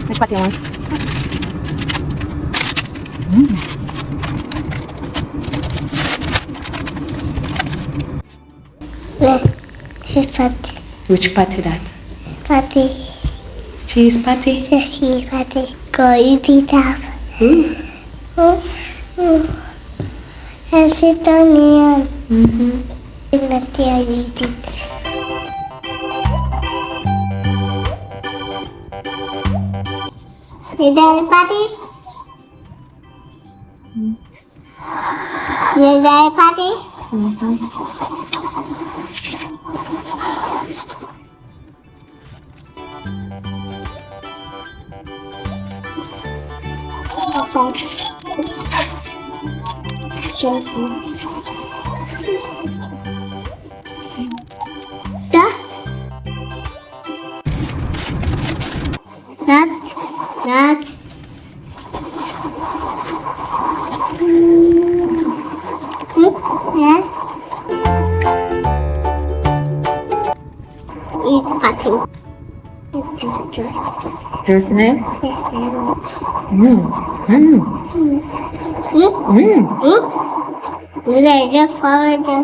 Which part do you want? Yeah, she's patty. Which patty that? Patty. Cheese patty? Yeah, she's patty. Go eat it up. And sit on the let you eat it. Is that a patty? Is that a patty? Nut. Yeah. Eat patty. Here's the next. Did I just follow the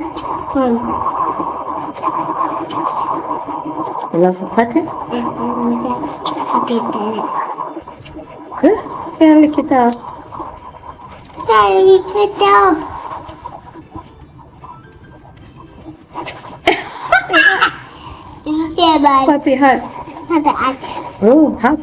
You love a patty? patty? Yeah, lick it up. Daddy, sit down. Yeah, but Patty hot. Oh, hot.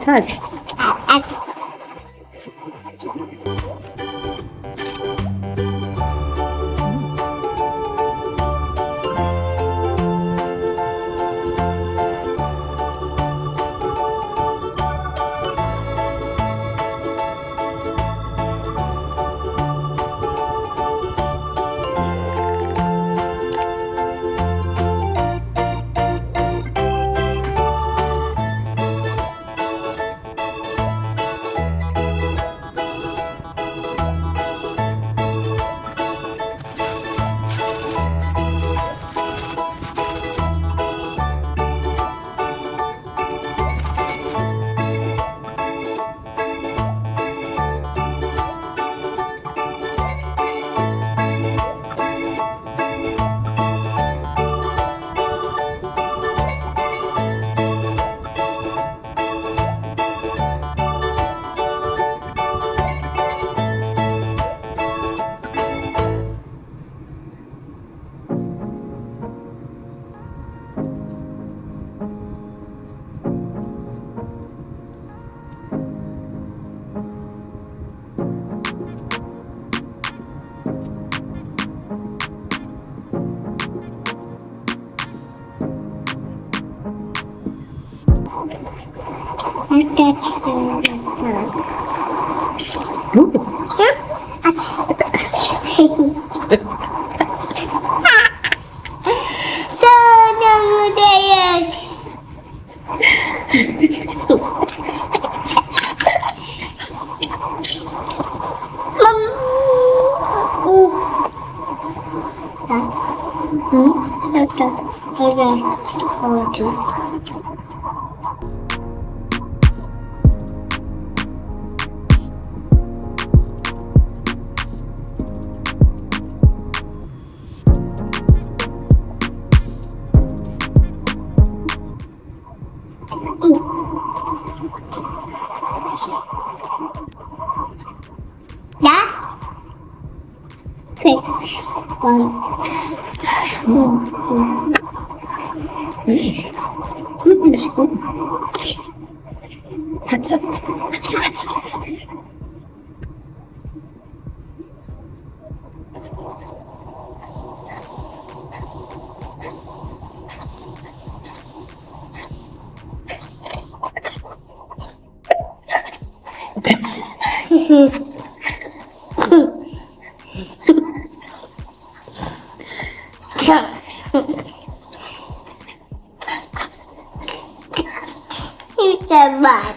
It's a bad.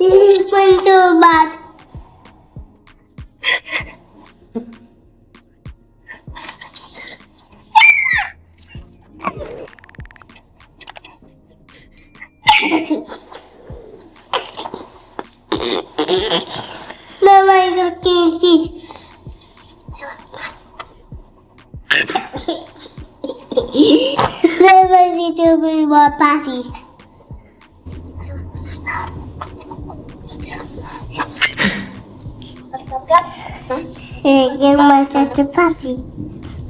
It's so bad. more party. You want to party.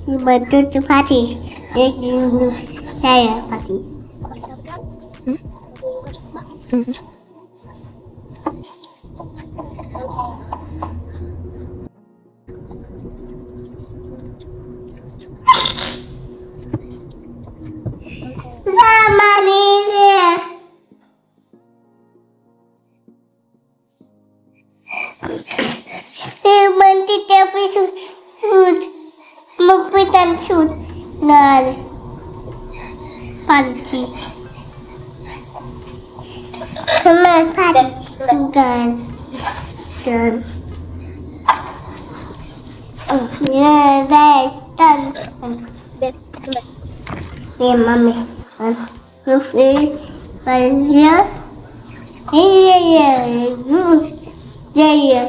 You want to party. You say a party. Magpitan shoot na panty. Sama panty. Gan. Oh, yeah, that's done. Yeah, mommy. Goofy. Yeah. Yeah. Good. Yeah.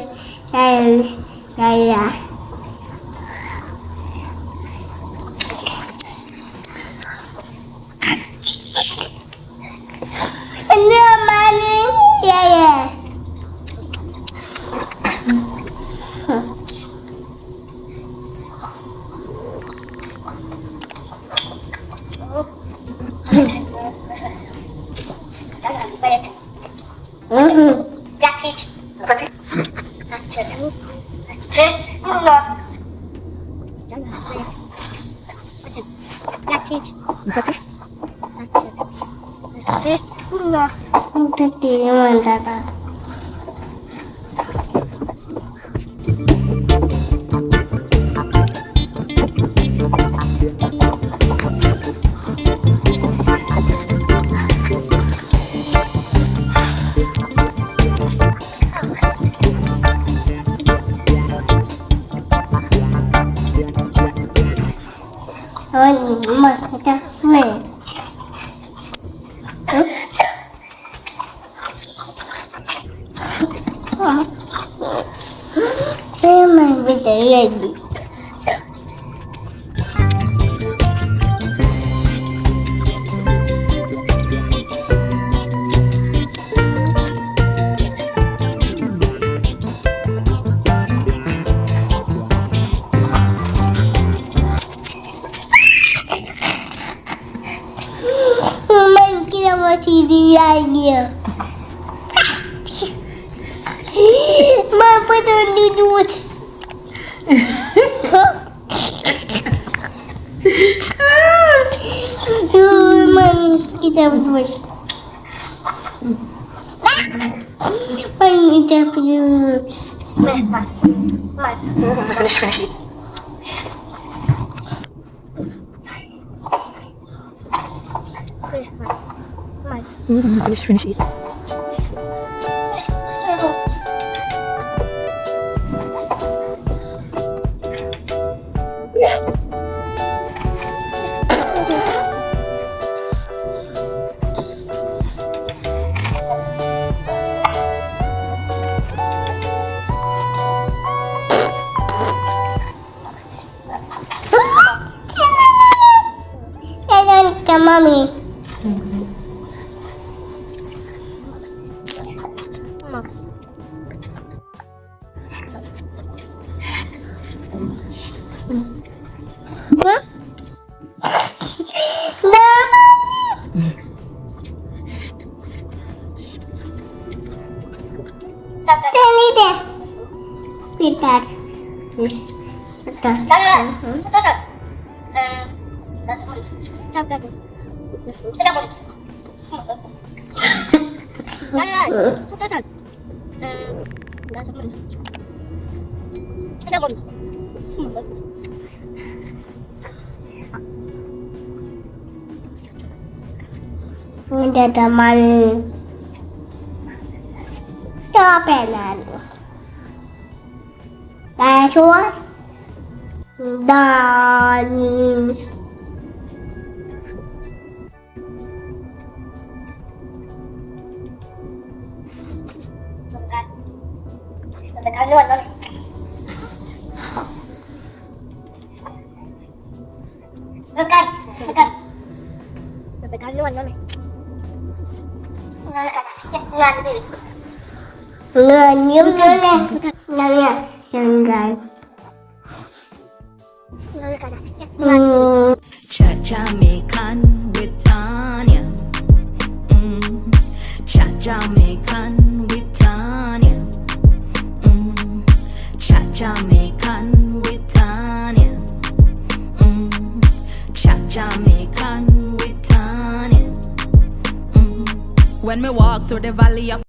No, mommy. Yeah. That's it. That's it. First, no. That's it. First, no. Hindi naman tata. Kita weh. Saya main benda lagi. Main kita mau tidur lagi. Mama don't duduk. Man, kita berdua. Man, kita berdua. Man. Finish it. Finish it. Mommy. Pitat. Ada teman capelan chúa dan tekan luôn thôi. Tekan. Kan luan mami. Ngan baby. Ngan yum ngan. Ngan ya. Ngan. Jamaican with Tania. Jamaican with Tania. Jamaican with Tania. Jamaican with Tania. When me walk through the valley of